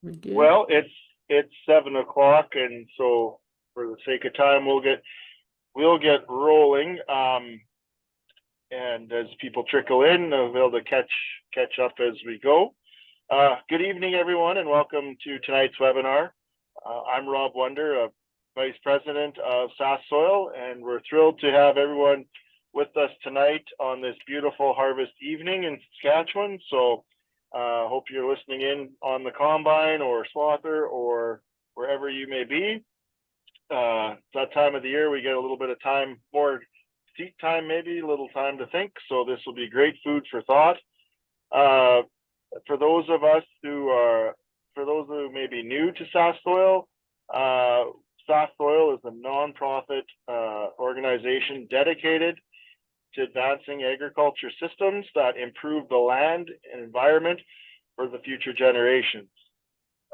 We good? Well, it's 7 o'clock, and so for the sake of time, we'll get rolling. And as people trickle in, they'll be able to catch up as we go. Good evening, everyone, and welcome to tonight's webinar. I'm Rob Wonder, Vice President of SAS Soil, and we're thrilled to have everyone with us tonight on this beautiful harvest evening in Saskatchewan. So hope you're listening in on the combine or slaughter or wherever you may be. That time of the year, we get a little bit of time, more seat time, maybe a little time to think. So this will be great food for thought. Uh, for those of us who are, for those who may be new to SAS Soil, uh, SAS Soil is a nonprofit organization dedicated to advancing agriculture systems that improve the land and environment for the future generations.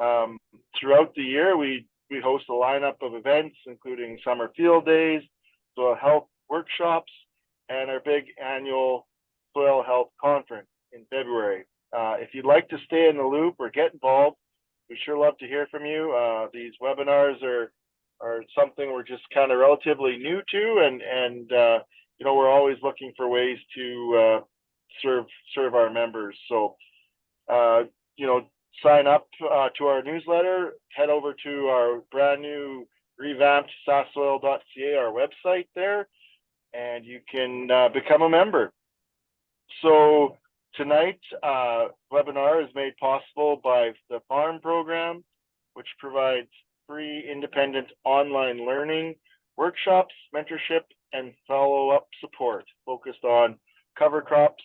Um, Throughout the year, we host a lineup of events, including summer field days, soil health workshops, and our big annual soil health conference in February. If you'd like to stay in the loop or get involved, we sure love to hear from you. These webinars are something we're just kind of relatively new to, and we're always looking for ways to serve our members. So uh, you know, sign up to our newsletter, head over to our brand new revamped sassoil.ca, our website there, and you can become a member. So tonight's webinar is made possible by the Farm Program, which provides free independent online learning, workshops, mentorship, and follow-up support focused on cover crops,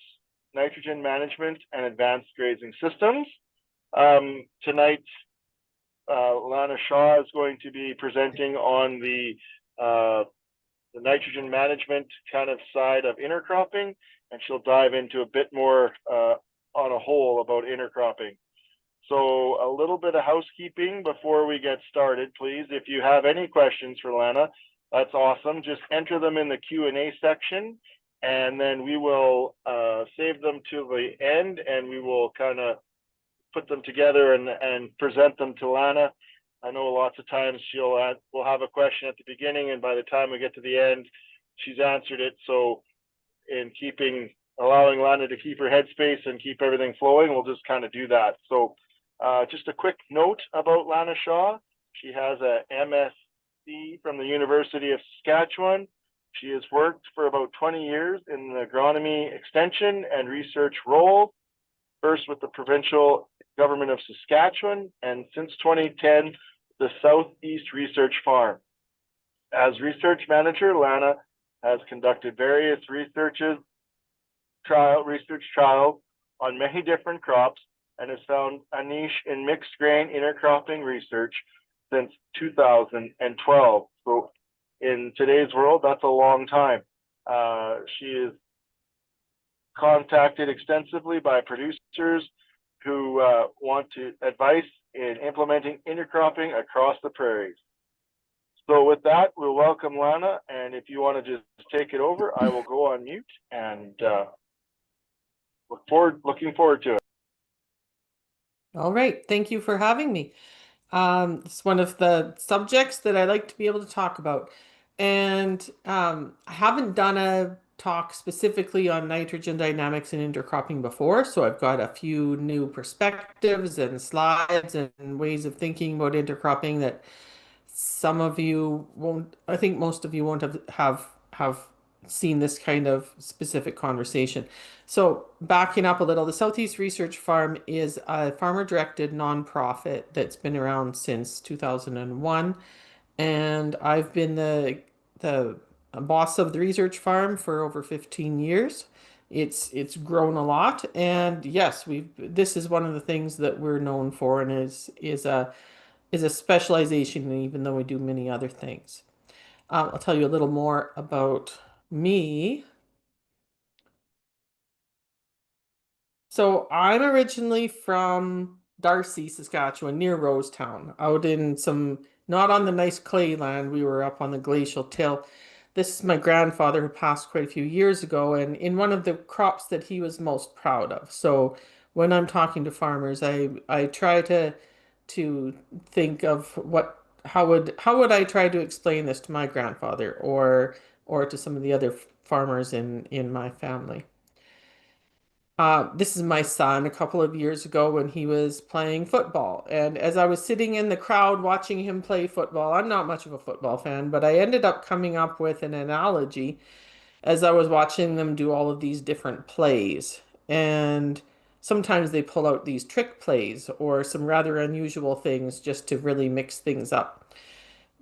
nitrogen management, and advanced grazing systems. Tonight, Lana Shaw is going to be presenting on the nitrogen management kind of side of intercropping, and she'll dive into a bit more on a whole about intercropping. So a little bit of housekeeping before we get started, please. If you have any questions for Lana, that's awesome. Just enter them in the Q&A section, and then we will save them to the end, and we will kind of put them together and present them to Lana. I know lots of times we'll have a question at the beginning, and by the time we get to the end, she's answered it. So in allowing Lana to keep her headspace and keep everything flowing, we'll just kind of do that. So just a quick note about Lana Shaw. She has a MSc from the University of Saskatchewan. She has worked for about 20 years in the agronomy extension and research role, first with the provincial government of Saskatchewan, and since 2010, the Southeast Research Farm. As research manager, Lana has conducted various research trials on many different crops and has found a niche in mixed grain intercropping research since 2012. So in today's world, that's a long time. She is contacted extensively by producers who want advice in implementing intercropping across the prairies. So with that, we'll welcome Lana, and if you want to just take it over, I will go on mute and looking forward to it. All right. Thank you for having me. It's one of the subjects that I like to be able to talk about. And I haven't done a talk specifically on nitrogen dynamics and intercropping before, so I've got a few new perspectives and slides and ways of thinking about intercropping that some of you won't, I think most of you won't have seen this kind of specific conversation. So backing up a little, the Southeast Research Farm is a farmer-directed nonprofit that's been around since 2001, and I've been the boss of the research farm for over 15 years. It's grown a lot, and yes, we this is one of the things that we're known for, and is a specialization, even though we do many other things. I'll tell you a little more about me. So I'm originally from Darcy, Saskatchewan, near Rosetown, out in not on the nice clay land. We were up on the glacial till. This is my grandfather who passed quite a few years ago, and in one of the crops that he was most proud of. So when I'm talking to farmers, I try to to think of how would I try to explain this to my grandfather or to some of the other farmers in my family. This is my son a couple of years ago when he was playing football. And as I was sitting in the crowd watching him play football, I'm not much of a football fan, but I ended up coming up with an analogy as I was watching them do all of these different plays. And sometimes they pull out these trick plays or some rather unusual things just to really mix things up.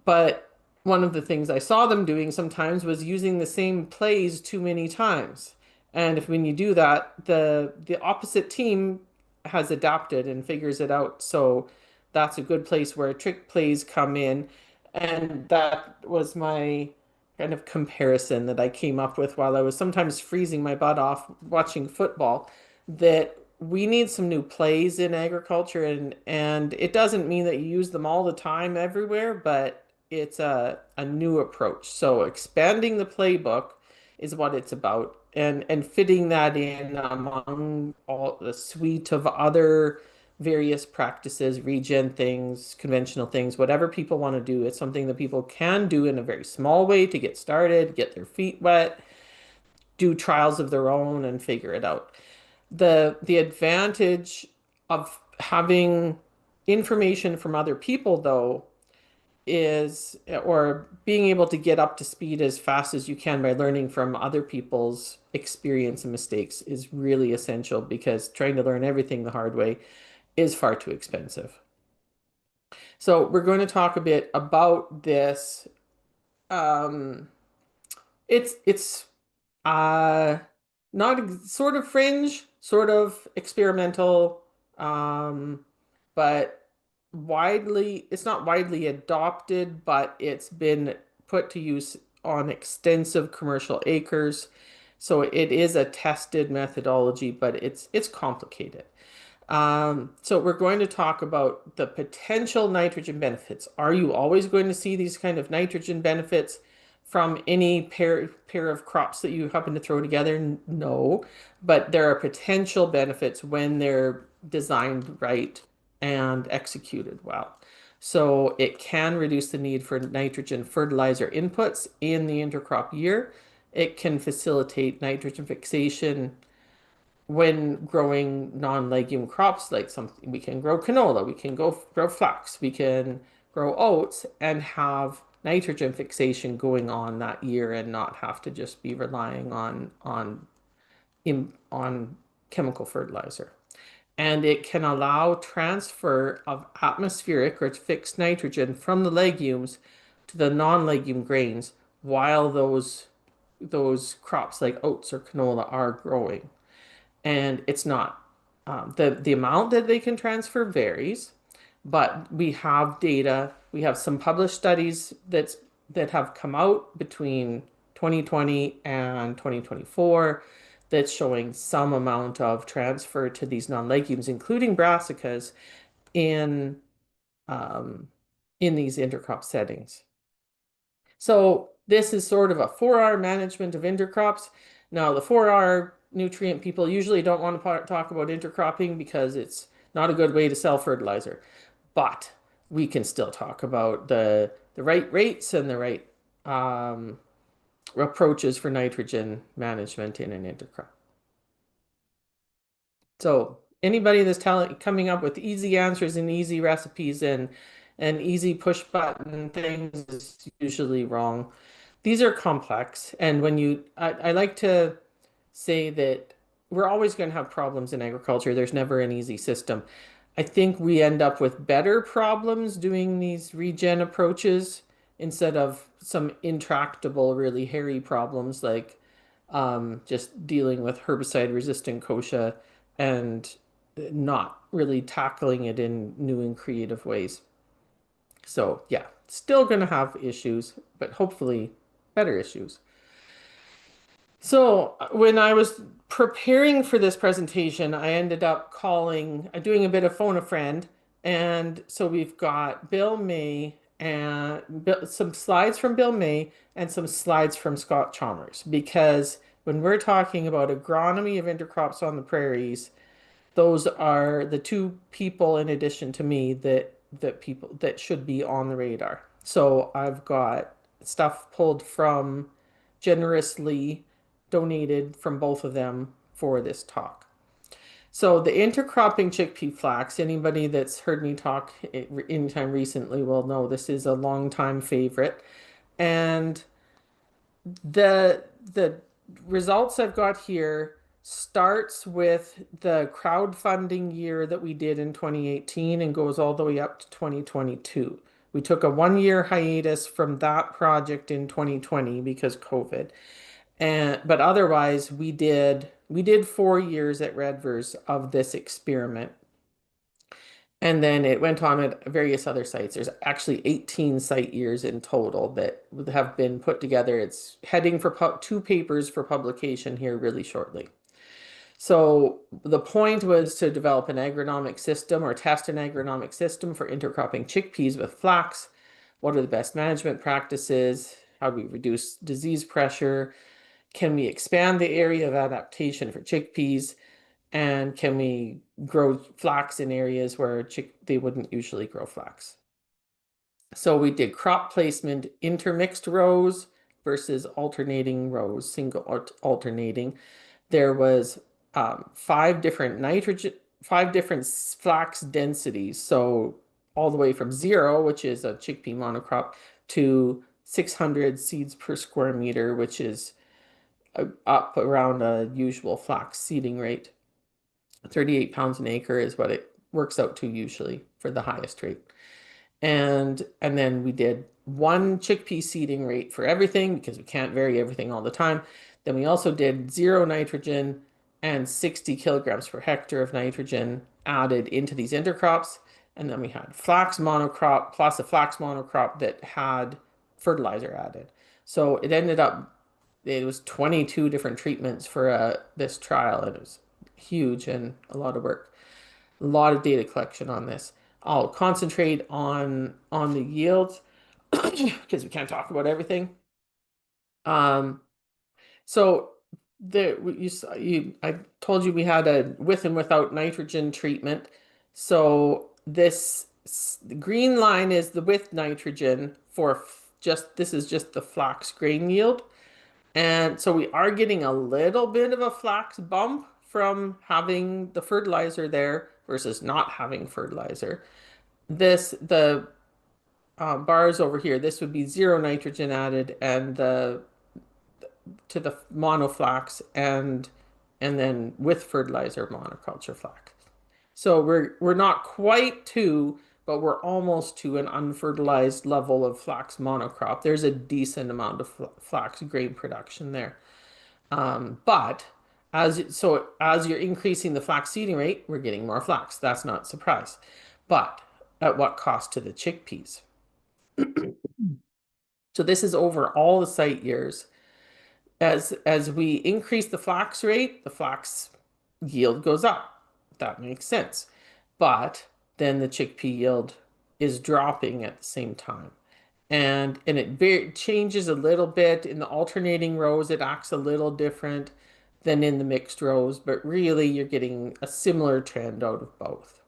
But one of the things I saw them doing sometimes was using the same plays too many times. And if when you do that, the opposite team has adapted and figures it out. So that's a good place where trick plays come in. And that was my kind of comparison that I came up with while I was sometimes freezing my butt off watching football, that we need some new plays in agriculture and it doesn't mean that you use them all the time everywhere, but it's a new approach. So expanding the playbook is what it's about and fitting that in among all the suite of other various practices, regen things, conventional things, whatever people want to do. It's something that people can do in a very small way to get started, get their feet wet, do trials of their own and figure it out. The advantage of having information from other people though is or being able to get up to speed as fast as you can by learning from other people's experience and mistakes is really essential because trying to learn everything the hard way is far too expensive. So we're going to talk a bit about this. Um, it's uh not sort of fringe, sort of experimental, um, but it's not widely adopted, but it's been put to use on extensive commercial acres. So it is a tested methodology, but it's complicated. So we're going to talk about the potential nitrogen benefits. Are you always going to see these kind of nitrogen benefits from any pair of crops that you happen to throw together? No, but there are potential benefits when they're designed right and executed well. So it can reduce the need for nitrogen fertilizer inputs in the intercrop year. It can facilitate nitrogen fixation when growing non-legume crops, like something we can grow canola, we can go grow flax, we can grow oats and have nitrogen fixation going on that year and not have to just be relying on chemical fertilizer. And it can allow transfer of atmospheric or fixed nitrogen from the legumes to the non-legume grains while those crops like oats or canola are growing, and it's not the amount that they can transfer varies, but we have data. We have some published studies that have come out between 2020 and 2024 that's showing some amount of transfer to these non-legumes, including brassicas, in um, in these intercrop settings. So this is sort of a 4R management of intercrops. Now, the 4R nutrient people usually don't want to talk about intercropping because it's not a good way to sell fertilizer. But we can still talk about the right rates and the right um, approaches for nitrogen management in an intercrop. So anybody that's coming up with easy answers and easy recipes and easy push button things is usually wrong. These are complex, and I like to say that we're always going to have problems in agriculture. There's never an easy system. I think we end up with better problems doing these regen approaches instead of some intractable, really hairy problems like just dealing with herbicide resistant kochia and not really tackling it in new and creative ways. So, yeah, still going to have issues, but hopefully better issues. So, when I was preparing for this presentation, I ended up doing a bit of phone a friend. And so we've got Bill May and some slides from Bill May and some slides from Scott Chalmers. Because when we're talking about agronomy of intercrops on the prairies, Those are the two people in addition to me that people that should be on the radar. So I've got stuff pulled from generously donated from both of them for this talk. So the intercropping chickpea flax, anybody that's heard me talk anytime recently will know this is a long time favorite. And the results I've got here starts with the crowdfunding year that we did in 2018 and goes all the way up to 2022. We took a 1 year hiatus from that project in 2020 because COVID. And but otherwise we did 4 years at Redvers of this experiment. And then it went on at various other sites. There's actually 18 site years in total that have been put together. It's heading for two papers for publication here really shortly. So the point was to develop an agronomic system or test an agronomic system for intercropping chickpeas with flax. What are the best management practices? How do we reduce disease pressure? Can we expand the area of adaptation for chickpeas? And can we grow flax in areas where they wouldn't usually grow flax? So we did crop placement, intermixed rows versus alternating rows, single alternating. There was 5 different flax densities. So all the way from 0, which is a chickpea monocrop, to 600 seeds per square meter, which is up around a usual flax seeding rate. 38 pounds an acre is what it works out to usually for the highest rate. And then we did one chickpea seeding rate for everything because we can't vary everything all the time. Then we also did 0 nitrogen and 60 kilograms per hectare of nitrogen added into these intercrops. And then we had flax monocrop plus a flax monocrop that had fertilizer added. So it was 22 different treatments for this trial. It was huge and a lot of work, a lot of data collection on this. I'll concentrate on the yields because we can't talk about everything. Um, so I told you we had a with and without nitrogen treatment. So the green line is the with nitrogen for just this is just the flax grain yield. And so we are getting a little bit of a flax bump from having the fertilizer there versus not having fertilizer. The bars over here, this would be 0 nitrogen added and to the monoflax and then with fertilizer monoculture flax. So we're not quite to, but we're almost to an unfertilized level of flax monocrop. There's a decent amount of flax grain production there. But as you're increasing the flax seeding rate, we're getting more flax. That's not a surprise. But at what cost to the chickpeas? So this is over all the site years. As we increase the flax rate, the flax yield goes up. That makes sense. But then the chickpea yield is dropping at the same time. And it changes a little bit in the alternating rows. It acts a little different than in the mixed rows, but really you're getting a similar trend out of both.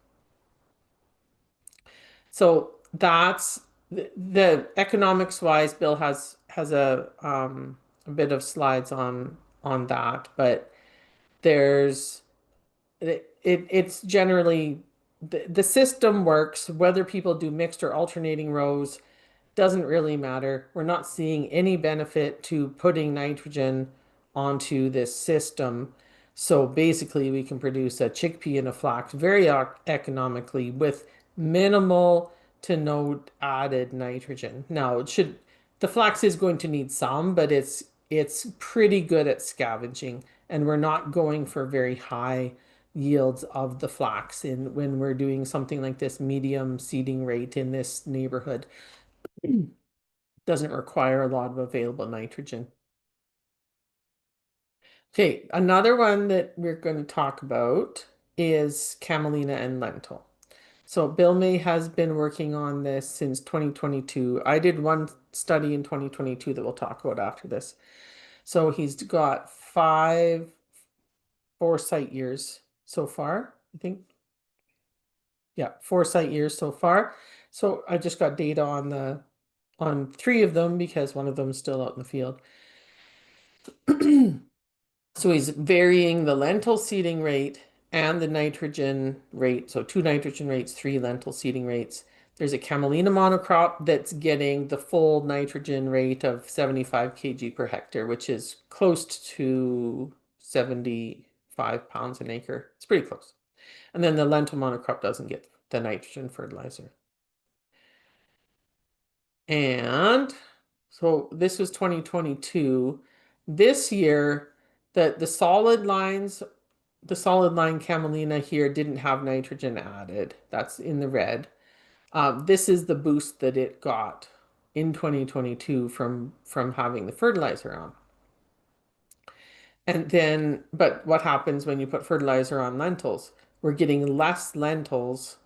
So that's the economics wise. Bill has a bit of slides on that, but there's it's generally the system works whether people do mixed or alternating rows doesn't really matter. We're not seeing any benefit to putting nitrogen onto this system. So basically, we can produce a chickpea and a flax very economically with minimal to no added nitrogen. Now, the flax is going to need some, but it's pretty good at scavenging, and we're not going for very high yields of the flax in when we're doing something like this medium seeding rate in this neighborhood. Doesn't require a lot of available nitrogen. Okay, another one that we're going to talk about is camelina and lentil. So Bill May has been working on this since 2022. I did one study in 2022 that we'll talk about after this. So he's got 4 site years so far. I think. Yeah, 4 site years so far. So I just got data on three of them because one of them is still out in the field. So he's varying the lentil seeding rate and the nitrogen rate. So two nitrogen rates, three lentil seeding rates. There's a camelina monocrop that's getting the full nitrogen rate of 75 kg per hectare, which is close to 75 pounds an acre. It's pretty close. And then the lentil monocrop doesn't get the nitrogen fertilizer. And so this was 2022. This year, the solid lines, the solid line camelina here didn't have nitrogen added. That's in the red. This is the boost that it got in 2022 from having the fertilizer on. And then, but what happens when you put fertilizer on lentils? We're getting less lentils.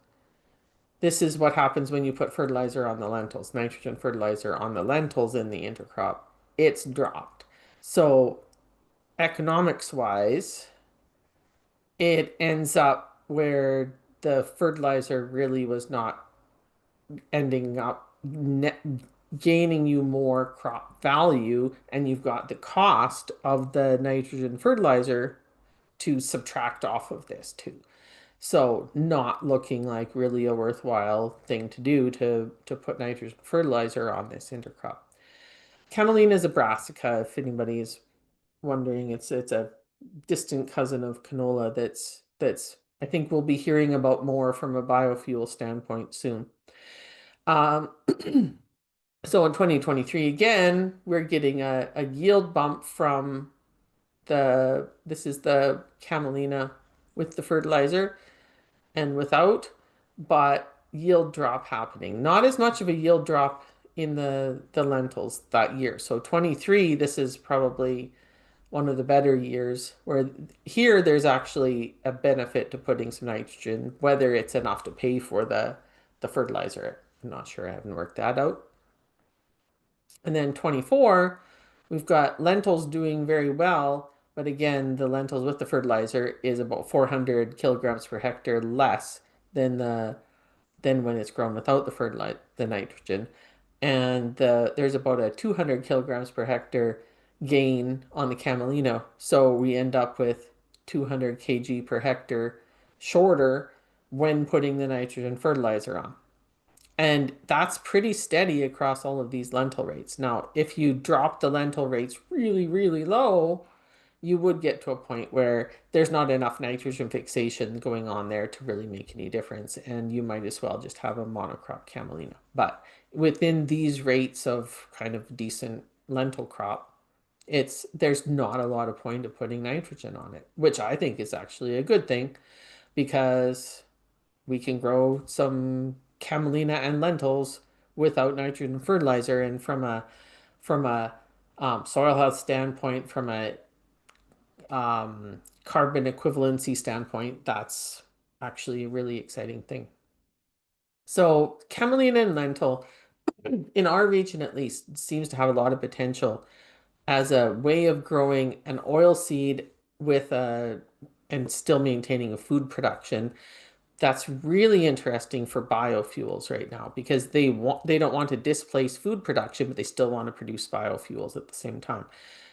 This is what happens when you put fertilizer on the lentils, nitrogen fertilizer on the lentils in the intercrop. It's dropped. So economics wise, it ends up where the fertilizer really was not ending up net gaining you more crop value, and you've got the cost of the nitrogen fertilizer to subtract off of this too. So not looking like really a worthwhile thing to do to put nitrogen fertilizer on this intercrop. Camelina brassica, if anybody is wondering, it's a distant cousin of canola that's I think we'll be hearing about more from a biofuel standpoint soon. Um, so in 2023 again, we're getting a yield bump from this is the camelina with the fertilizer and without, but yield drop happening. Not as much of a yield drop in the lentils that year. So 23, this is probably one of the better years where here there's actually a benefit to putting some nitrogen, whether it's enough to pay for the fertilizer. I'm not sure. I haven't worked that out. And then 24, we've got lentils doing very well, but again, the lentils with the fertilizer is about 400 kilograms per hectare less than than when it's grown without the nitrogen. And there's about a 200 kilograms per hectare gain on the camelina. So we end up with 200 kg per hectare shorter when putting the nitrogen fertilizer on. And that's pretty steady across all of these lentil rates. Now, if you drop the lentil rates really, really low, you would get to a point where there's not enough nitrogen fixation going on there to really make any difference, and you might as well just have a monocrop camelina. But within these rates of kind of decent lentil crop, there's not a lot of point of putting nitrogen on it, which I think is actually a good thing because we can grow some camelina and lentils without nitrogen fertilizer, and from a soil health standpoint, from a carbon equivalency standpoint, that's actually a really exciting thing. So camelina and lentil, in our region at least, seems to have a lot of potential as a way of growing an oil seed with a and still maintaining a food production. That's really interesting for biofuels right now because they don't want to displace food production, but they still want to produce biofuels at the same time.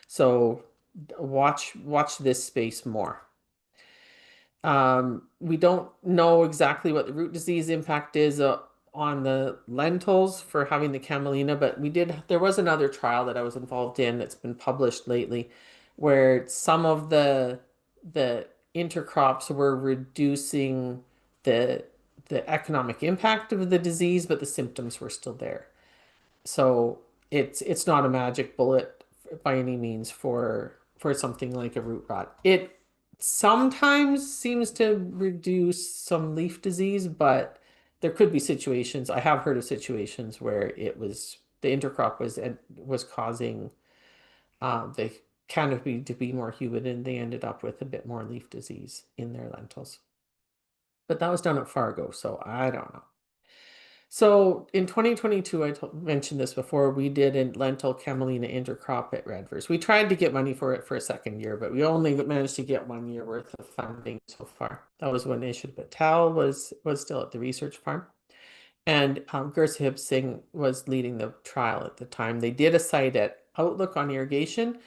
So watch this space more. We don't know exactly what the root disease impact is on the lentils for having the camelina, but there was another trial that I was involved in that's been published lately where some of the intercrops were reducing the the economic impact of the disease, but the symptoms were still there. So it's not a magic bullet by any means for something like a root rot. It sometimes seems to reduce some leaf disease, but there could be situations. I have heard of situations where it was the intercrop was causing the canopy to be more humid, and they ended up with a bit more leaf disease in their lentils. But that was done at Fargo, so I don't know. So in 2022, mentioned this before, we did a lentil camelina intercrop at Redvers. We tried to get money for it for a second year, but we only managed to get 1 year worth of funding so far. That was one issue, but Tal was still at the research farm. And Gursahib Singh was leading the trial at the time. They did a site at Outlook on irrigation,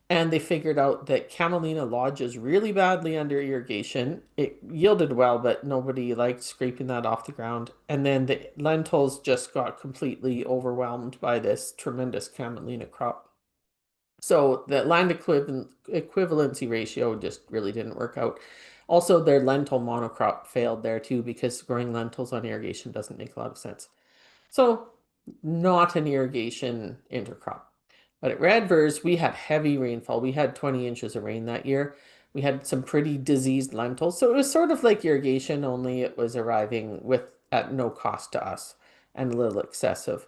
and they figured out that camelina lodges really badly under irrigation. It yielded well, but nobody liked scraping that off the ground. And then the lentils just got completely overwhelmed by this tremendous camelina crop. So the land equivalency ratio just really didn't work out. Also, their lentil monocrop failed there too because growing lentils on irrigation doesn't make a lot of sense. So not an irrigation intercrop. But at Redvers, we had heavy rainfall. We had 20 inches of rain that year. We had some pretty diseased lentils. So it was sort of like irrigation, only it was arriving with at no cost to us and a little excessive.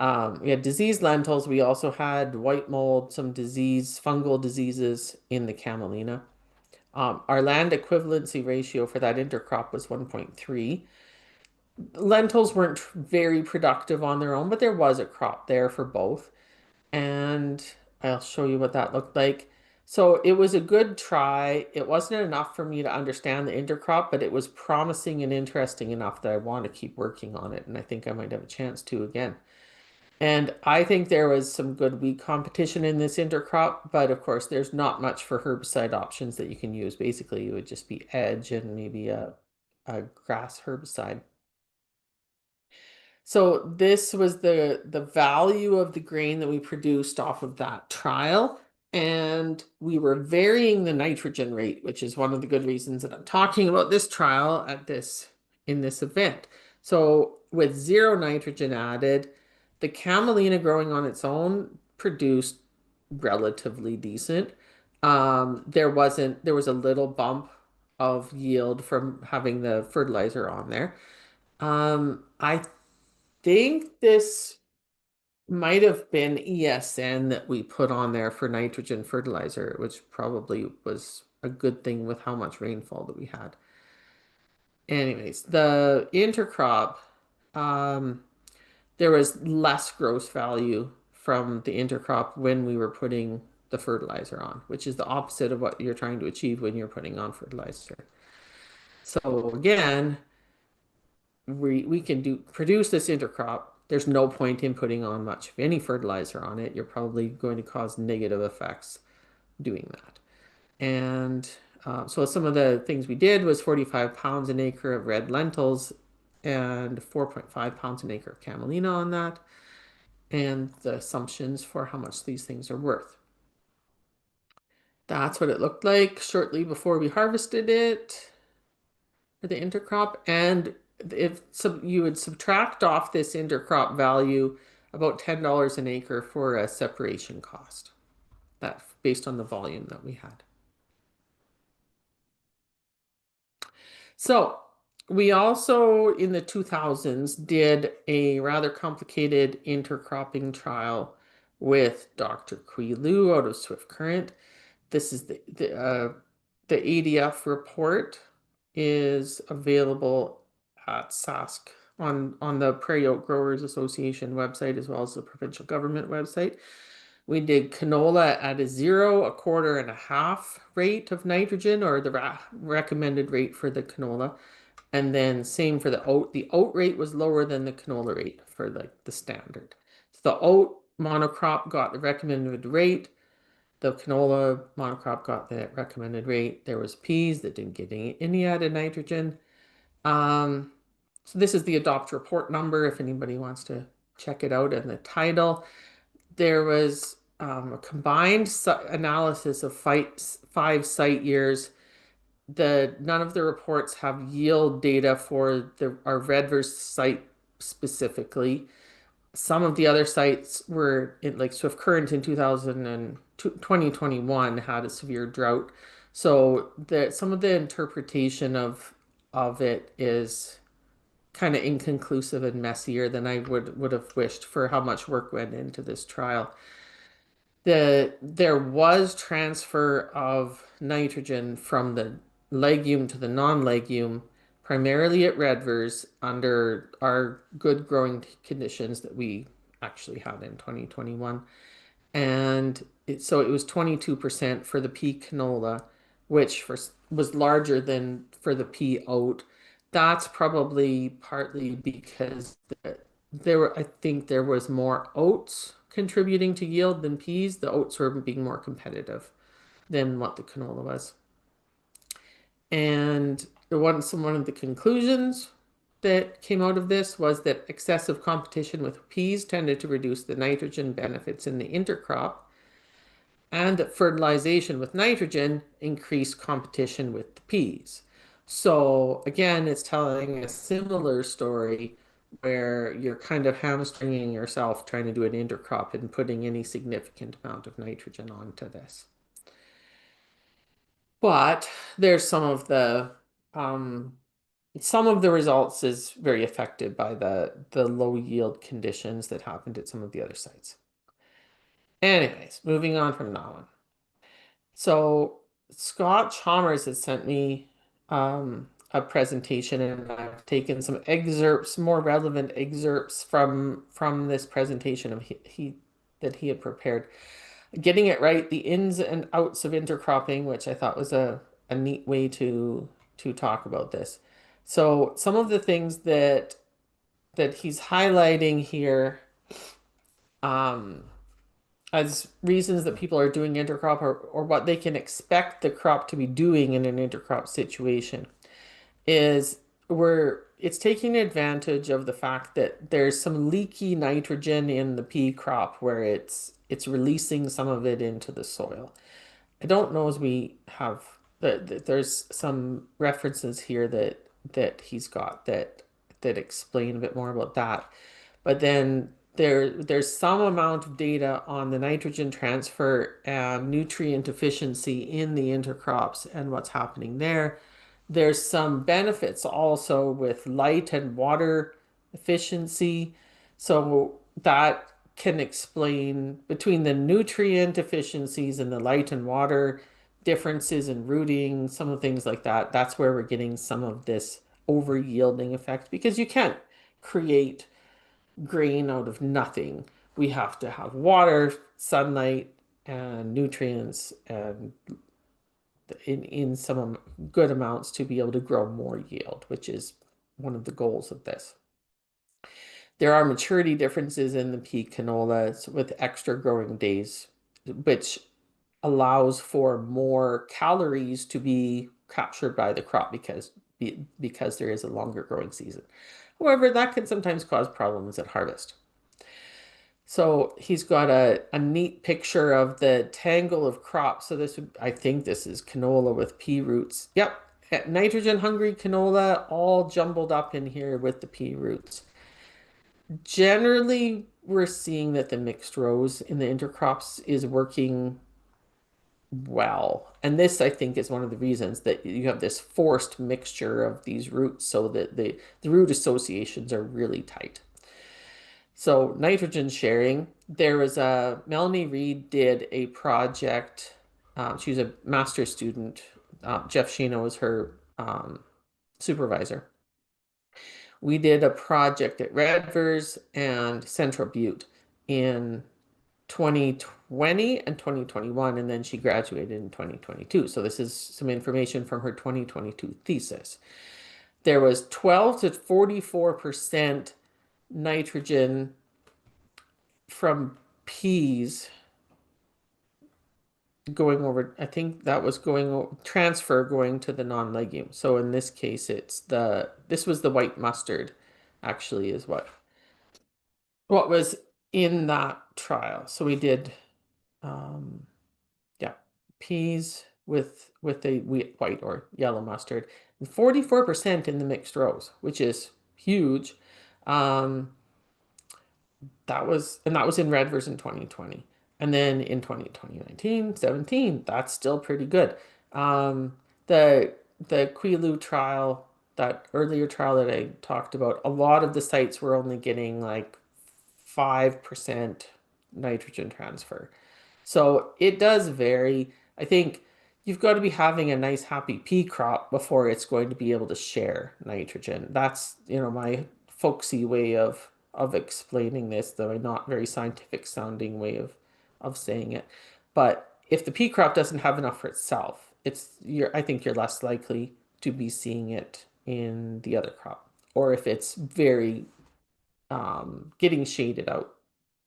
We had diseased lentils. We also had white mold, some fungal diseases in the camelina. Our land equivalency ratio for that intercrop was 1.3. Lentils weren't very productive on their own, but there was a crop there for both. And I'll show you what that looked like. So it was a good try. It wasn't enough for me to understand the intercrop, but it was promising and interesting enough that I want to keep working on it. And I think I might have a chance to again. And I think there was some good weed competition in this intercrop, but of course, there's not much for herbicide options that you can use. Basically, it would just be edge and maybe a grass herbicide. So this was the value of the grain that we produced off of that trial. And we were varying the nitrogen rate, which is one of the good reasons that I'm talking about this trial at this in this event. So with zero nitrogen added, the camelina growing on its own produced relatively decent. There was a little bump of yield from having the fertilizer on there. I think this might have been ESN that we put on there for nitrogen fertilizer, which probably was a good thing with how much rainfall that we had. Anyways, the intercrop, um, there was less gross value from the intercrop when we were putting the fertilizer on, which is the opposite of what you're trying to achieve when you're putting on fertilizer. So again, we can produce this intercrop. There's no point in putting on much of any fertilizer on it. You're probably going to cause negative effects doing that. And so some of the things we did was 45 pounds an acre of red lentils and 4.5 pounds an acre of camelina on that, and the assumptions for how much these things are worth. That's what it looked like shortly before we harvested it for the intercrop. And if you would subtract off this intercrop value about $10 an acre for a separation cost, that based on the volume that we had. So we also in the 2000s did a rather complicated intercropping trial with Dr. Kui Lu out of Swift Current. This is the ADF report is available at Sask on the Prairie Oak Growers Association website as well as the provincial government website. We did canola at a 0, a quarter, and a half rate of nitrogen, or the recommended rate for the canola. And then same for the oat. The oat rate was lower than the canola rate for the standard. So the oat monocrop got the recommended rate. The canola monocrop got the recommended rate. There was peas that didn't get any added nitrogen. Um, so this is the adopt report number if anybody wants to check it out, and the title. There was a combined analysis of five site years. None of the reports have yield data for our Redvers site specifically. Some of the other sites were like Swift Current in 2021 had a severe drought. So some of the interpretation of it is kind of inconclusive and messier than I would have wished for how much work went into this trial. There was transfer of nitrogen from the legume to the non-legume primarily at Redvers under our good growing conditions that we actually had in 2021. And so it was 22% for the pea canola, which was larger than for the pea oat. That's probably partly because I think there was more oats contributing to yield than peas. The oats were being more competitive than what the canola was. And one of the conclusions that came out of this was that excessive competition with peas tended to reduce the nitrogen benefits in the intercrop, and that fertilization with nitrogen increased competition with the peas. So again, it's telling a similar story where you're kind of hamstringing yourself trying to do an intercrop and putting any significant amount of nitrogen onto this. But there's um, some of the results is very affected by the low yield conditions that happened at some of the other sites. Anyways, moving on from that one. So Scott Chalmers has sent me a presentation, and I've taken some excerpts, more relevant excerpts from this presentation of he that he had prepared. Getting it right, the ins and outs of intercropping, which I thought was a neat way to talk about this. So some of the things that he's highlighting here um, as reasons that people are doing intercrop, or what they can expect the crop to be doing in an intercrop situation is where it's taking advantage of the fact that there's some leaky nitrogen in the pea crop where it's releasing some of it into the soil. I don't know as we have that there's some references here that he's got that explain a bit more about that. But then there's some amount of data on the nitrogen transfer and nutrient efficiency in the intercrops and what's happening there. There's some benefits also with light and water efficiency. So that can explain between the nutrient efficiencies and the light and water differences in rooting, some of things like that. That's where we're getting some of this over yielding effect because you can't create grain out of nothing. We have to have water, sunlight, and nutrients and in some good amounts to be able to grow more yield, which is one of the goals of this. There are maturity differences in the pea canola with extra growing days, which allows for more calories to be captured by the crop because there is a longer growing season. However, that can sometimes cause problems at harvest. So he's got a neat picture of the tangle of crops. So I think this is canola with pea roots. Yep, nitrogen hungry canola all jumbled up in here with the pea roots. Generally, we're seeing that the mixed rows in the intercrops is working well. And this, I think, is one of the reasons that you have this forced mixture of these roots so that the root associations are really tight. So nitrogen sharing, there was Melanie Reed did a project. She was a master's student. Jeff Sheeno was her supervisor. We did a project at Redvers and Central Butte in 2020 and 2021, and then she graduated in 2022. So this is some information from her 2022 thesis. There was 12 to 44% nitrogen from peas going over. I think that was transfer going to the non-legume. So in this case, this was the white mustard, actually, is what was in that trial. So we did, um, yeah, peas with a white or yellow mustard, and 44% in the mixed rows, which is huge. Um, that was in Redvers in 2020. And then in 2019, 17, that's still pretty good. Um, the Quilu trial, that earlier trial that I talked about, a lot of the sites were only getting like 5% nitrogen transfer. So it does vary. I think you've got to be having a nice happy pea crop before it's going to be able to share nitrogen. That's, my folksy way of explaining this, though a not very scientific sounding way of saying it. But if the pea crop doesn't have enough for itself, I think you're less likely to be seeing it in the other crop. Or if it's very getting shaded out,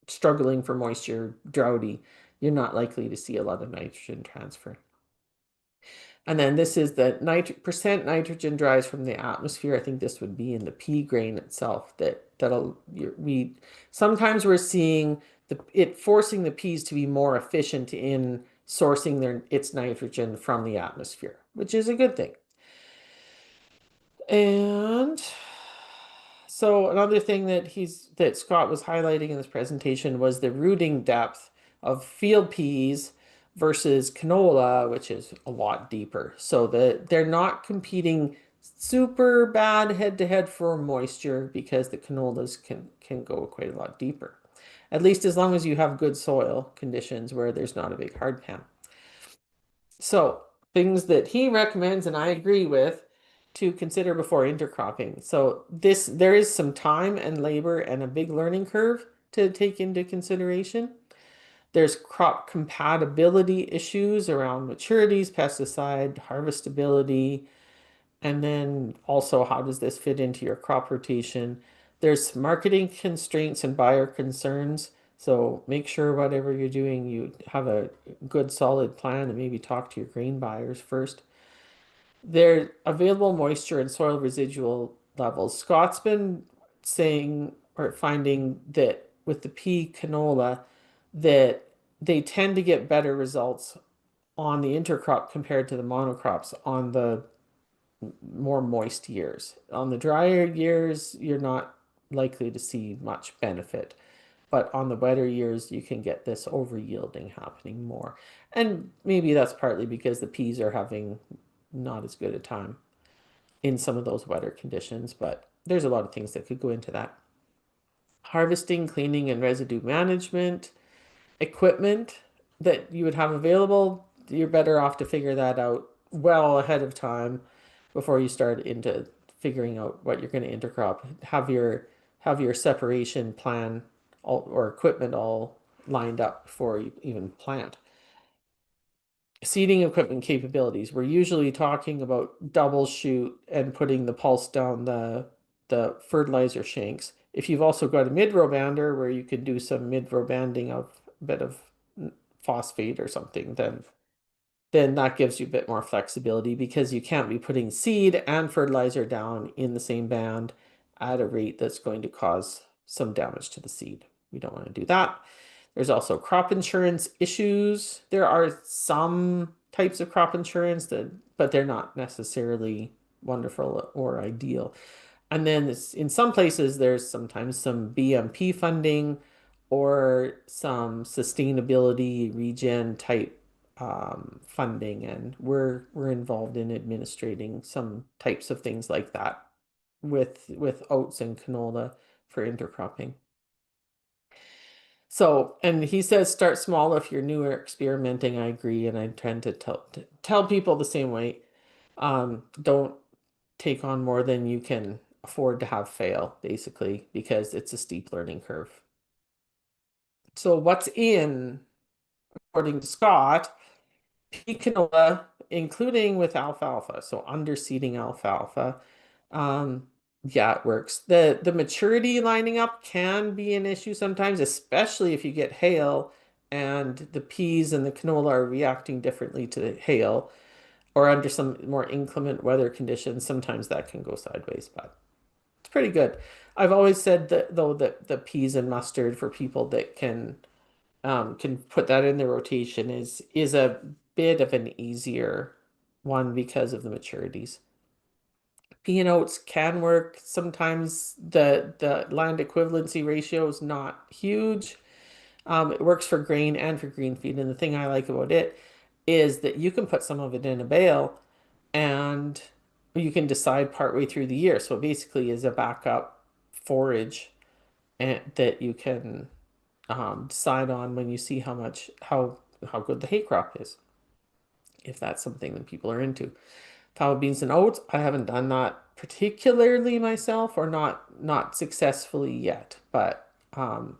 struggling for moisture, droughty, you're not likely to see a lot of nitrogen transfer. And then this is the percent nitrogen dries from the atmosphere. I think this would be in the pea grain itself. We sometimes we're seeing it forcing the peas to be more efficient in sourcing its nitrogen from the atmosphere, which is a good thing. And so another thing that Scott was highlighting in this presentation was the rooting depth of field peas versus canola, which is a lot deeper. So they're not competing super bad head to head for moisture because the canolas can go quite a lot deeper. At least as long as you have good soil conditions where there's not a big hard pan. So things that he recommends and I agree with to consider before intercropping. So there is some time and labor and a big learning curve to take into consideration. There's crop compatibility issues around maturities, pesticide, harvestability, and then also how does this fit into your crop rotation? There's marketing constraints and buyer concerns. So make sure whatever you're doing, you have a good solid plan and maybe talk to your grain buyers first. Their available moisture and soil residual levels. Scott's been saying or finding that with the pea canola that they tend to get better results on the intercrop compared to the monocrops on the more moist years. On the drier years, you're not likely to see much benefit. But on the wetter years, you can get this over yielding happening more. And maybe that's partly because the peas are having not as good a time in some of those wetter conditions, but there's a lot of things that could go into that. Harvesting, cleaning, and residue management, equipment that you would have available, you're better off to figure that out well ahead of time before you start into figuring out what you're going to intercrop. Have your separation plan or equipment all lined up before you even plant. Seeding equipment capabilities. We're usually talking about double shoot and putting the pulse down the fertilizer shanks. If you've also got a mid-row bander where you could do some mid-row banding of a bit of phosphate or something, then that gives you a bit more flexibility because you can't be putting seed and fertilizer down in the same band at a rate that's going to cause some damage to the seed. We don't want to do that. There's also crop insurance issues. There are some types of crop insurance but they're not necessarily wonderful or ideal. And then in some places, there's sometimes some BMP funding or some sustainability regen type funding, and we're involved in administrating some types of things like that with oats and canola for intercropping. So, and he says start small if you're new or experimenting. I agree, and I tend to tell people the same way. Don't take on more than you can afford to have fail, basically, because it's a steep learning curve. So what's in, according to Scott, pea canola, including with alfalfa, so underseeding alfalfa. Um, yeah, it works. The maturity lining up can be an issue sometimes, especially if you get hail and the peas and the canola are reacting differently to the hail or under some more inclement weather conditions. Sometimes that can go sideways, but it's pretty good. I've always said that though that the peas and mustard for people that can put that in their rotation is a bit of an easier one because of the maturities. Pea and oats can work. Sometimes the land equivalency ratio is not huge. It works for grain and for green feed. And the thing I like about it is that you can put some of it in a bale and you can decide partway through the year. So it basically is a backup forage that you can decide on when you see how good the hay crop is. if that's something that people are into. Fava beans and oats, I haven't done that particularly myself, or not successfully yet. But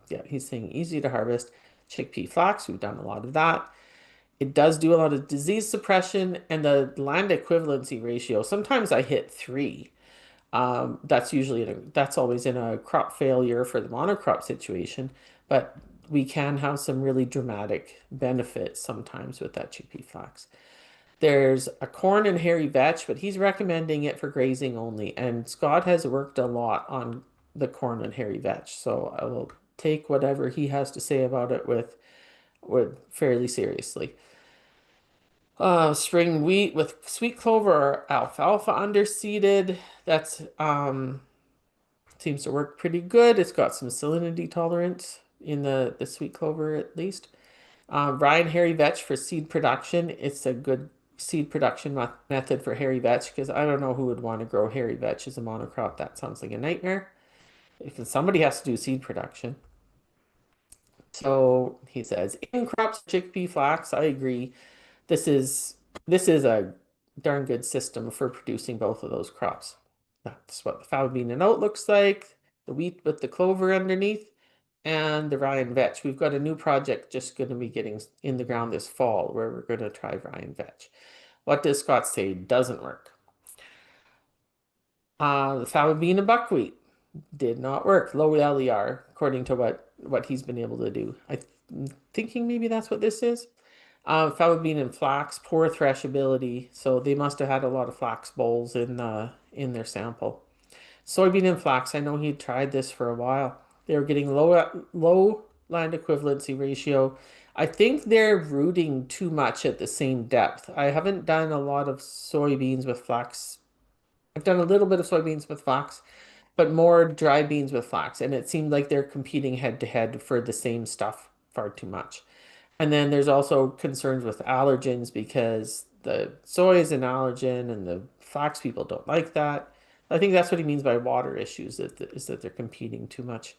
yeah, he's saying easy to harvest. Chickpea flax, we've done a lot of that. It does do a lot of disease suppression, and the land equivalency ratio. Sometimes I hit 3. That's always in a crop failure for the monocrop situation, but we can have some really dramatic benefits sometimes with that chickpea flax. There's a corn and hairy vetch, but he's recommending it for grazing only. And Scott has worked a lot on the corn and hairy vetch, so I will take whatever he has to say about it with fairly seriously. Spring wheat with sweet clover or alfalfa underseeded. That's seems to work pretty good. It's got some salinity tolerance in the sweet clover at least. Ryan hairy vetch for seed production. It's a good seed production method for hairy vetch because I don't know who would want to grow hairy vetch as a monocrop. That sounds like a nightmare. If somebody has to do seed production. So he says, in crops, chickpea, flax. I agree. This is this is a darn good system for producing both of those crops. That's what the fava bean and oat looks like. The wheat with the clover underneath, and the Ryan vetch. We've got a new project just going to be getting in the ground this fall where we're going to try Ryan vetch. What does Scott say doesn't work? The fava bean and buckwheat did not work. Low LER, according to what he's been able to do. I'm thinking maybe that's what this is. Fava bean and flax, poor threshability. So they must have had a lot of flax bolls in their sample. Soybean and flax, I know he tried this for a while. They were getting low land equivalency ratio. I think they're rooting too much at the same depth. I haven't done a lot of soybeans with flax. I've done a little bit of soybeans with flax, but more dry beans with flax, and it seemed like they're competing head to head for the same stuff far too much. And then there's also concerns with allergens because the soy is an allergen and the flax people don't like that. I think that's what he means by water issues, is that they're competing too much.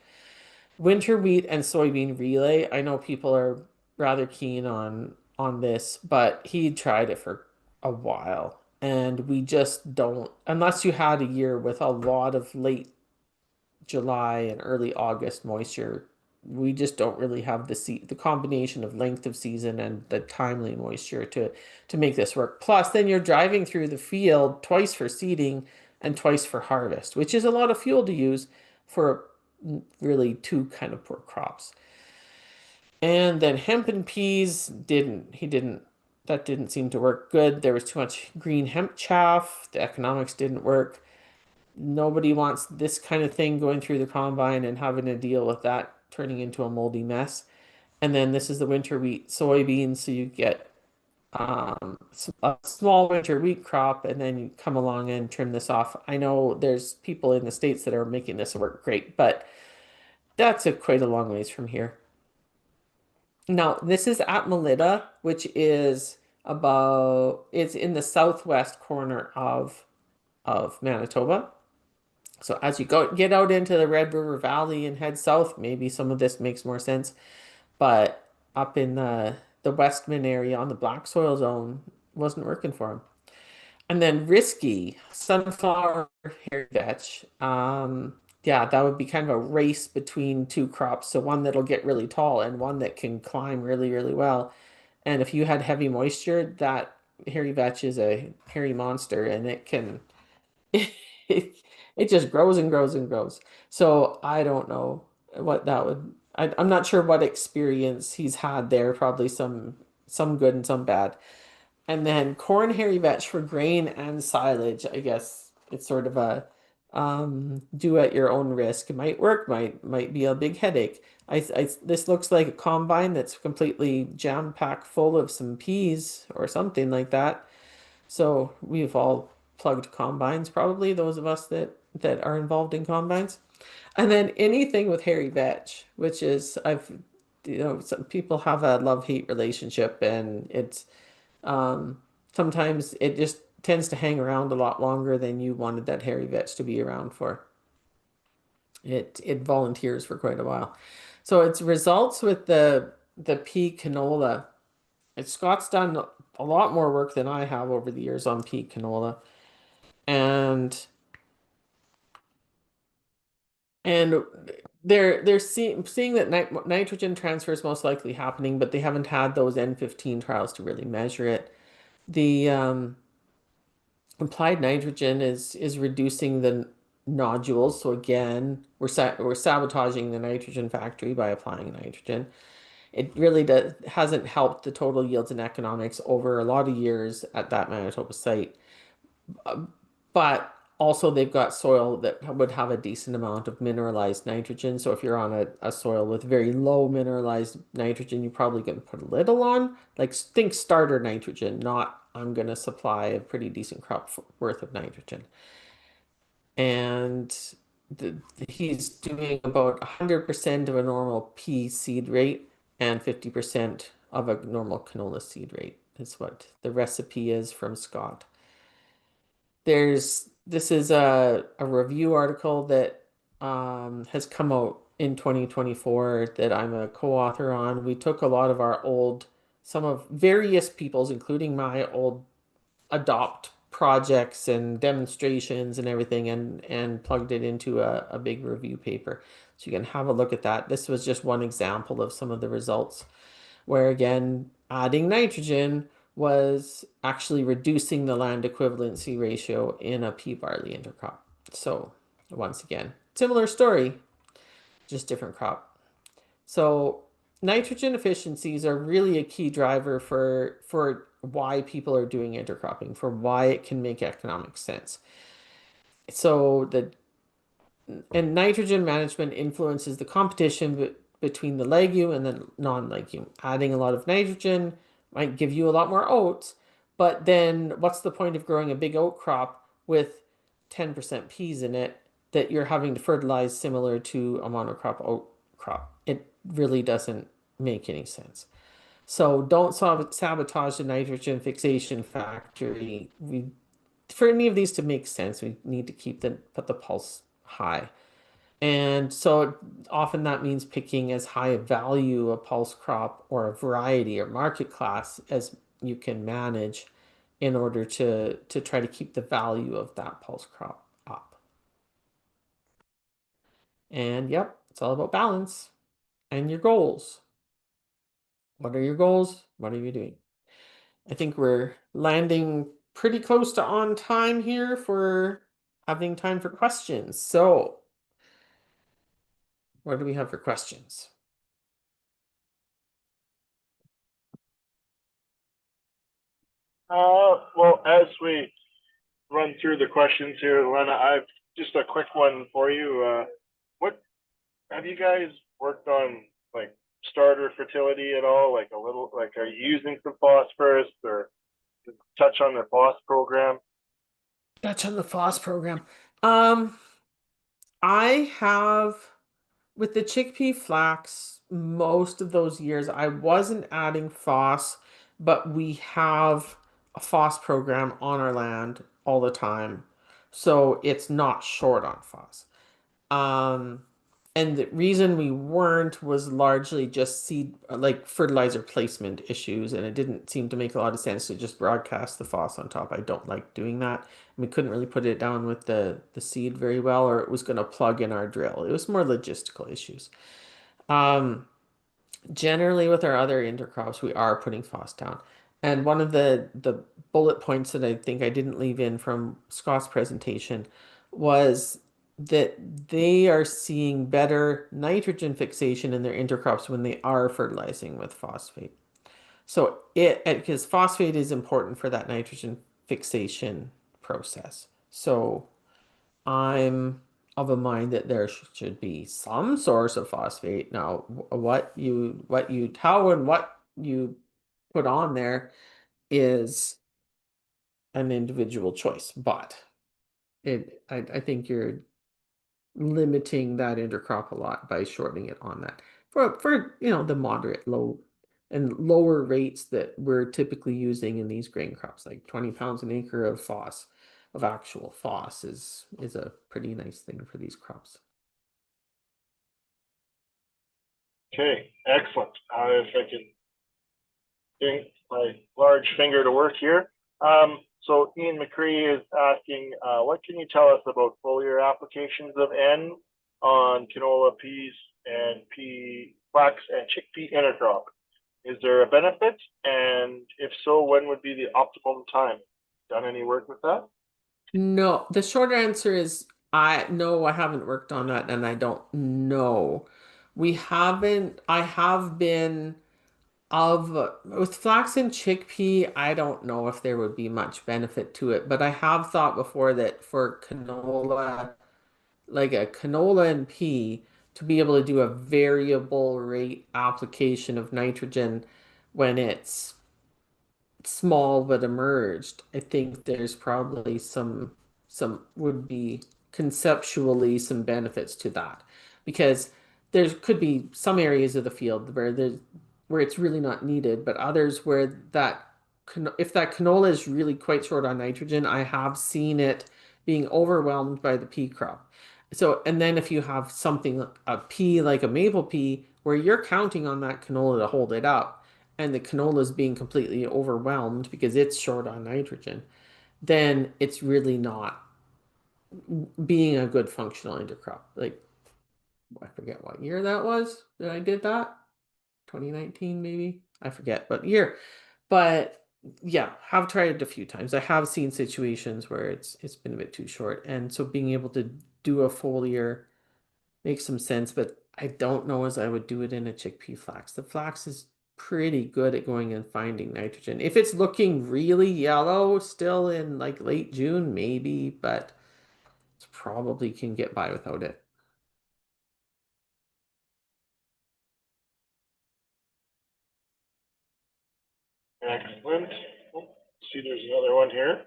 Winter wheat and soybean relay. I know people are rather keen on this, but he tried it for a while. And we just don't, unless you had a year with a lot of late July and early August moisture, we just don't really have the combination of length of season and the timely moisture to make this work. Plus, then you're driving through the field twice for seeding and twice for harvest, which is a lot of fuel to use for really two kind of poor crops. And then hemp and peas that didn't seem to work good. There was too much green hemp chaff. The economics didn't work. Nobody wants this kind of thing going through the combine and having to deal with that turning into a moldy mess. And then this is the winter wheat soybeans, so you get a small winter wheat crop, and then you come along and trim this off. I know there's people in the States that are making this work great, but that's quite a long ways from here. Now, this is at Melita, which is it's in the southwest corner of Manitoba. So as you get out into the Red River Valley and head south, maybe some of this makes more sense. But up in the Westman area on the black soil zone wasn't working for him. And then risky sunflower hair vetch. Yeah, that would be kind of a race between two crops. So one that'll get really tall and one that can climb really, really well. And if you had heavy moisture, that hairy vetch is a hairy monster, and it, it just grows and grows and grows. So I don't know what that would. I'm not sure what experience he's had there. Probably some good and some bad. And then corn hairy vetch for grain and silage. I guess it's sort of a do at your own risk. It might work, might be a big headache. This looks like a combine that's completely jam packed full of some peas or something like that. So we've all plugged combines, probably those of us that are involved in combines. And then anything with hairy vetch, which is some people have a love-hate relationship, and it's sometimes it just tends to hang around a lot longer than you wanted that hairy vetch to be around for. It volunteers for quite a while. So it's results with the pea canola. Scott's done a lot more work than I have over the years on peat canola. And and they're seeing that nitrogen transfer is most likely happening, but they haven't had those N15 trials to really measure it. The applied nitrogen is reducing the nodules. So again, we're sabotaging the nitrogen factory by applying nitrogen. It really hasn't helped the total yields and economics over a lot of years at that Manitoba site. But also they've got soil that would have a decent amount of mineralized nitrogen. So if you're on a soil with very low mineralized nitrogen, you're probably going to put a little on. Like think starter nitrogen, not I'm going to supply a pretty decent crop worth of nitrogen. And he's doing about 100% of a normal pea seed rate and 50% of a normal canola seed rate is what the recipe is from Scott. This is a review article that has come out in 2024 that I'm a co-author on. We took a lot of some of various people's, including my old adopt projects and demonstrations and everything and plugged it into a big review paper. So you can have a look at that. This was just one example of some of the results where again, adding nitrogen was actually reducing the land equivalency ratio in a pea barley intercrop. So once again, similar story, just different crop. So nitrogen efficiencies are really a key driver for why people are doing intercropping, for why it can make economic sense. So the and nitrogen management influences the competition between the legume and the non-legume. Adding a lot of nitrogen might give you a lot more oats, but then what's the point of growing a big oat crop with 10% peas in it that you're having to fertilize similar to a monocrop oat crop? It really doesn't make any sense. So don't sabotage the nitrogen fixation factory. For any of these to make sense, we need to put the pulse high. And so often that means picking as high a value a pulse crop or a variety or market class as you can manage in order to try to keep the value of that pulse crop up. And yep, it's all about balance and your goals. What are your goals? What are you doing? I think we're landing pretty close to on time here for having time for questions. So, what do we have for questions? Well, as we run through the questions here, Lena, I've just a quick one for you. What have you guys worked on, like starter fertility at all? Like a little, like are you using some phosphorus or touch on the phos program? Touch on the FOSS program. Um, I have with the chickpea flax, most of those years I wasn't adding FOSS, but we have a FOSS program on our land all the time. So it's not short on FOSS. Um, and the reason we weren't was largely just seed, like fertilizer placement issues, and it didn't seem to make a lot of sense to just broadcast the FOSS on top. I don't like doing that. We couldn't really put it down with the seed very well, or it was going to plug in our drill. It was more logistical issues. Um, Generally, with our other intercrops, we are putting FOSS down. And one of the bullet points that I think I didn't leave in from Scott's presentation was that they are seeing better nitrogen fixation in their intercrops when they are fertilizing with phosphate. So because phosphate is important for that nitrogen fixation process. So I'm of a mind that there should be some source of phosphate. Now, how and what you put on there is an individual choice, but I think you're limiting that intercrop a lot by shortening it on that for the moderate low and lower rates that we're typically using in these grain crops, like 20 pounds an acre of actual FOSS is a pretty nice thing for these crops. Okay, excellent. If I can think my large finger to work here. So Ian McCree is asking, what can you tell us about foliar applications of N on canola, peas, and pea flax and chickpea intercrop? Is there a benefit? And if so, when would be the optimum time? Done any work with that? No, the short answer is I haven't worked on that and I don't know. We haven't, I have been of with flax and chickpea, I don't know if there would be much benefit to it, but I have thought before that for canola, like a canola and pea, to be able to do a variable rate application of nitrogen when it's small but emerged, I think there's probably some would be conceptually some benefits to that because there could be some areas of the field where it's really not needed, but others where if that canola is really quite short on nitrogen, I have seen it being overwhelmed by the pea crop. So, and then if you have something, a pea like a maple pea, where you're counting on that canola to hold it up, and the canola is being completely overwhelmed because it's short on nitrogen, then it's really not being a good functional intercrop. Like, I forget what year that was that I did that. 2019, maybe. I forget what year. But yeah, have tried it a few times. I have seen situations where it's been a bit too short. And so being able to do a foliar makes some sense, but I don't know as I would do it in a chickpea flax. The flax is pretty good at going and finding nitrogen. If it's looking really yellow still in like late June, maybe, but it probably can get by without it. Excellent. Oh, see, there's another one here.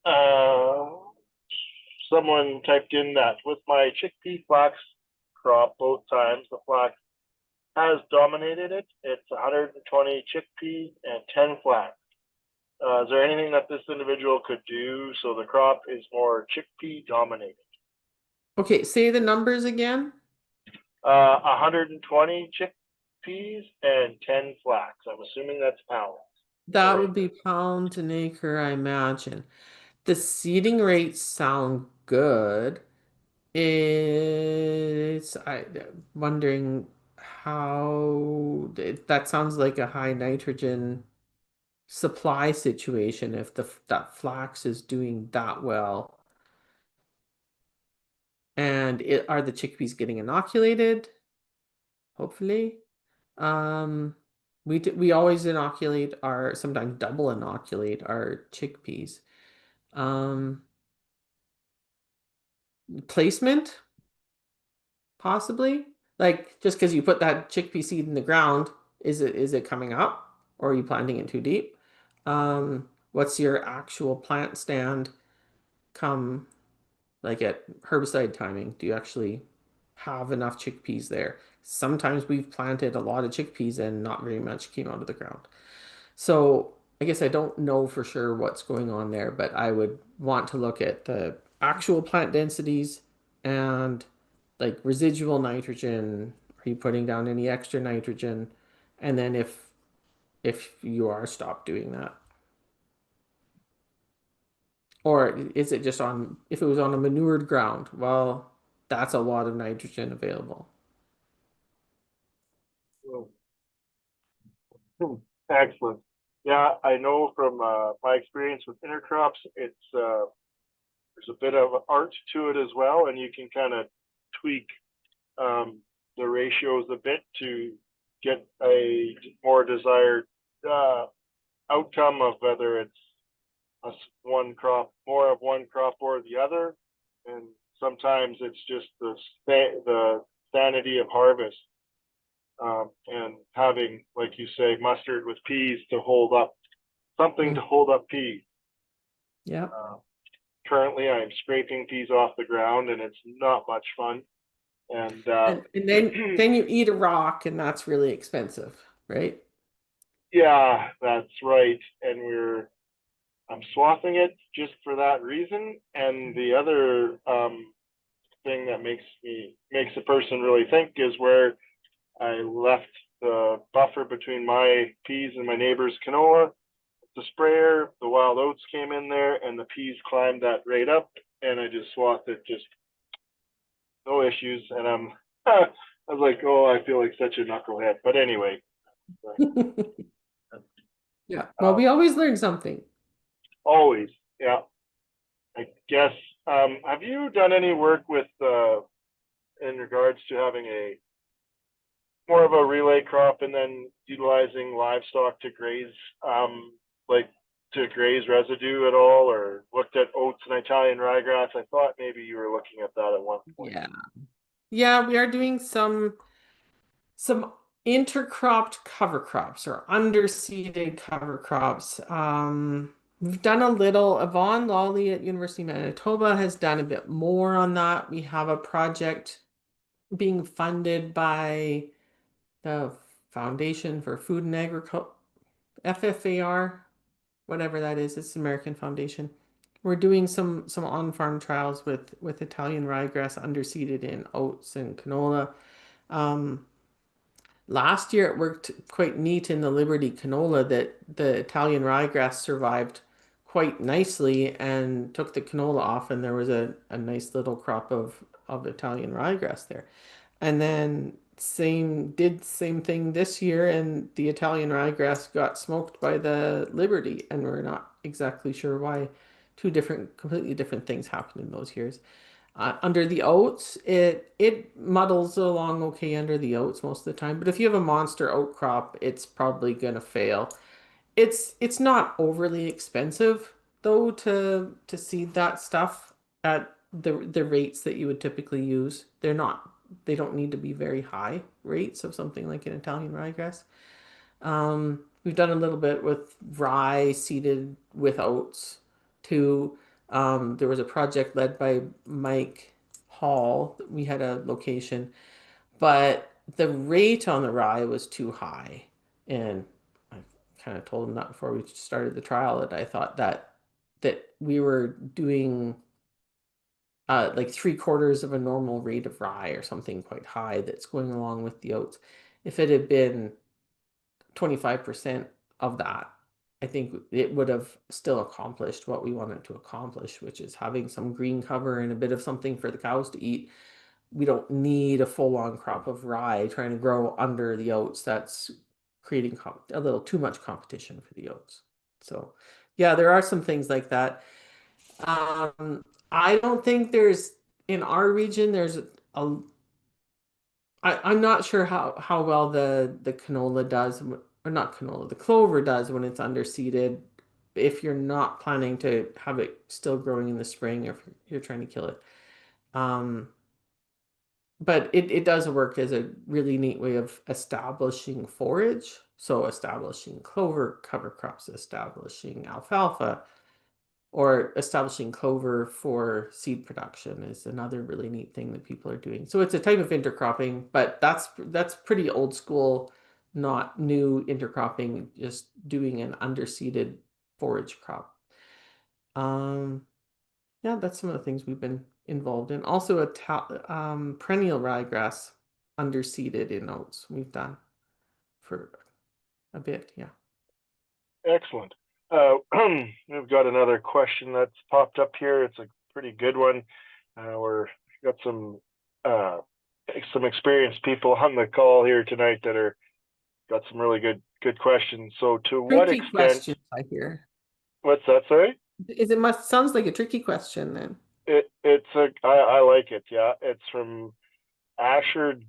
Uh, Someone typed in that with my chickpea flax crop both times, the flax has dominated it. It's 120 chickpea and 10 flax. Is there anything that this individual could do so the crop is more chickpea dominated? Okay, say the numbers again. 120 chickpeas and 10 flax. I'm assuming that's pounds That per would be acre. pound an acre, I imagine. The seeding rates sound good. I'm wondering that sounds like a high nitrogen supply situation if that flax is doing that well. And are the chickpeas getting inoculated? Hopefully. Um, we always inoculate our sometimes double inoculate our chickpeas. Um, Placement, possibly. Like just because you put that chickpea seed in the ground, is it coming up or are you planting it too deep? What's your actual plant stand come like at herbicide timing? Do you actually have enough chickpeas there? Sometimes we've planted a lot of chickpeas and not very much came out of the ground. So I guess I don't know for sure what's going on there, but I would want to look at the actual plant densities and like residual nitrogen. Are you putting down any extra nitrogen? And then if you are stopped doing that. Or is it just on if it was on a manured ground? Well, that's a lot of nitrogen available. Excellent. Yeah, I know from my experience with intercrops, there's a bit of art to it as well, and you can kind of tweak um, the ratios a bit to get a more desired uh, outcome of whether it's one crop, more of one crop or the other, and sometimes it's just the sanity of harvest and having, like you say, mustard with peas to hold up something Mm, to hold up peas. yeah. Uh, Currently, I'm scraping peas off the ground, and it's not much fun. And And then you eat a rock and that's really expensive, right? yeah, that's right. And I'm swathing it just for that reason. And the other thing that makes a person really think is where I left the buffer between my peas and my neighbor's canola. The sprayer, the wild oats came in there, and the peas climbed that right up, and I just swathed it, just no issues. And I was like, oh, I feel like such a knucklehead. But anyway, Yeah. Well, we um, always learn something. always, yeah. I guess. Have you done any work with in regards to having a more of a relay crop and then utilizing livestock to graze, like to graze residue at all, or looked at oats and Italian ryegrass? I thought maybe you were looking at that at one point. Yeah. Yeah, we are doing some intercropped cover crops or underseeded cover crops. We've done a little. Yvonne Lawley at University of Manitoba has done a bit more on that. We have a project being funded by the Foundation for Food and Agriculture, FFAR, whatever that is. It's the American Foundation. We're doing some on-farm trials with Italian ryegrass underseeded in oats and canola. Um, Last year it worked quite neat in the Liberty canola that the Italian ryegrass survived quite nicely and took the canola off, and there was a nice little crop of Italian ryegrass there. And then same thing this year, and the Italian ryegrass got smoked by the Liberty, and we're not exactly sure why. Two different, completely different things happened in those years. Under the oats, it muddles along okay under the oats most of the time. But if you have a monster oat crop, it's probably gonna fail. It's not overly expensive though to seed that stuff at the rates that you would typically use. They don't need to be very high rates of something like an Italian ryegrass. We've done a little bit with rye seeded with oats too. There was a project led by Mike Hall. We had a location, but the rate on the rye was too high. And I kind of told him that before we started the trial that I thought that we were doing like 3/4 of a normal rate of rye or something quite high that's going along with the oats. If it had been 25% of that, I think it would have still accomplished what we wanted to accomplish, which is having some green cover and a bit of something for the cows to eat. We don't need a full-on crop of rye trying to grow under the oats. That's creating a little too much competition for the oats. So, yeah, there are some things like that. Um, I don't think in our region there's a I'm not sure how well the canola does, or not canola, the clover does when it's underseeded. If you're not planning to have it still growing in the spring, or if you're trying to kill it. Um, but it does work as a really neat way of establishing forage. So establishing clover cover crops, establishing alfalfa, or establishing clover for seed production is another really neat thing that people are doing. So it's a type of intercropping, but that's pretty old school, not new intercropping, just doing an underseeded forage crop. Um, yeah, that's some of the things we've been involved in. Also, perennial ryegrass underseeded in oats we've done for a bit. Yeah. Excellent. We've got another question that's popped up here. It's a pretty good one. We're got uh, some experienced people on the call here tonight that are got some really good questions. So, to what Tricky extent? questions, I hear. What's that? Sorry. It must sounds like a tricky question then. I like it. Yeah, it's from Asher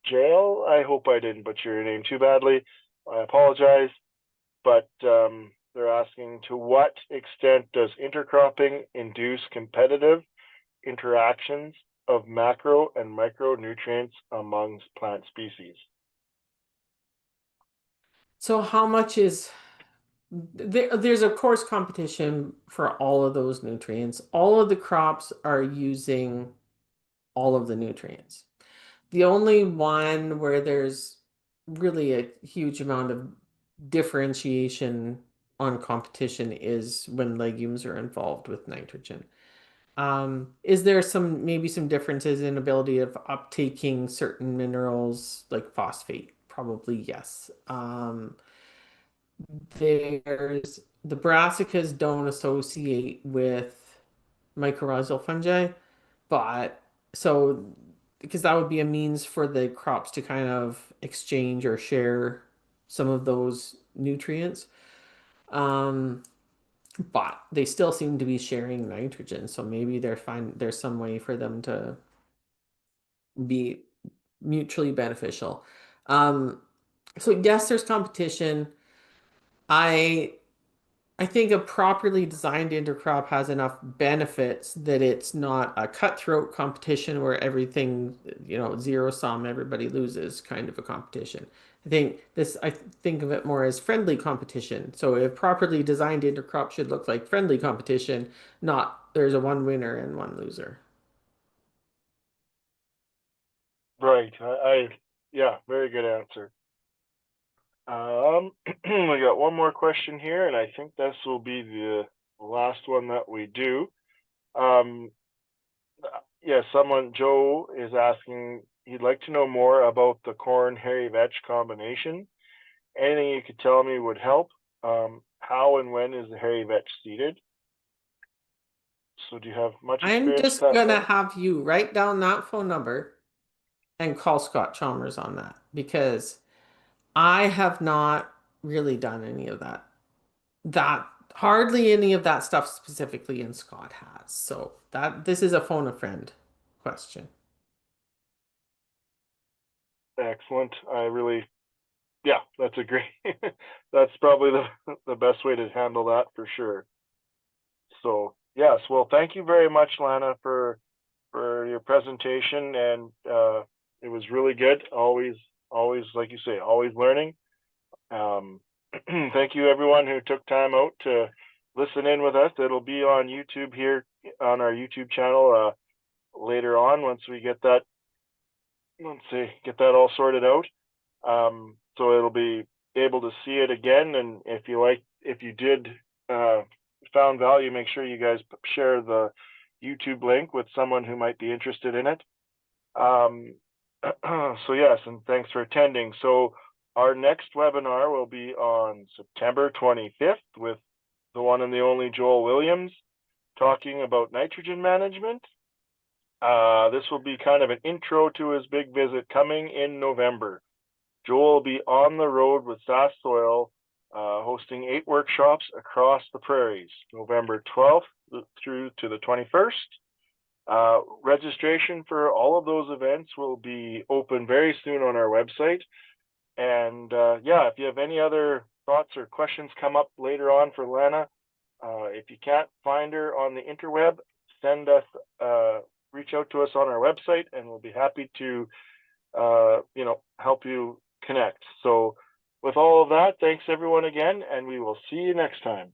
Jail. I hope I didn't butcher your name too badly. I apologize. But they're asking, to what extent does intercropping induce competitive interactions of macro and micronutrients among plant species? So how much is there's of course competition for all of those nutrients. All of the crops are using all of the nutrients. The only one where there's really a huge amount of differentiation on competition is when legumes are involved with nitrogen. Is there maybe some differences in ability of uptaking certain minerals like phosphate? Probably yes. There's the brassicas don't associate with mycorrhizal fungi, but so because that would be a means for the crops to kind of exchange or share some of those nutrients. Um, but they still seem to be sharing nitrogen, so maybe there's some way for them to be mutually beneficial. Um, so yes, there's competition. I I think a properly designed intercrop has enough benefits that it's not a cutthroat competition where everything, zero sum, everybody loses kind of a competition. I think of it more as friendly competition. So a properly designed intercrop should look like friendly competition, not there's a one winner and one loser. Right. Yeah, very good answer. We got one more question here, and I think this will be the last one that we do. Um, yeah, Joe is asking, he'd like to know more about the corn hairy vetch combination. Anything you could tell me would help. How and when is the hairy vetch seeded? So do you have much I'm experience with just that, gonna Lana? have you write down that phone number and call Scott Chalmers on that because I have not really done any of that. That hardly any of that stuff specifically in Scott has. So that this is a phone a friend question. Excellent. Yeah, that's a great, that's probably the best way to handle that for sure. So yes, well, thank you very much, Lana, for your presentation, and it was really good. Always, like you say, always learning. Um, thank you, everyone who took time out to listen in with us. It'll be on YouTube here on our YouTube channel later on once we get that. Let's see, get that all sorted out. So it'll be able to see it again. And if you did uh, found value, make sure you guys share the YouTube link with someone who might be interested in it. Um, so yes, and thanks for attending. So our next webinar will be on September 25th with the one and the only Joel Williams talking about nitrogen management. This will be kind of an intro to his big visit coming in November. Joel will be on the road with SAS Soil, hosting 8 workshops across the prairies, November 12th through to the 21st. Registration for all of those events will be open very soon on our website. And yeah, if you have any other thoughts or questions come up later on for Lana, if you can't find her on the interweb, send us, reach out to us on our website, and we'll be happy to, help you connect. So with all of that, thanks everyone again, and we will see you next time.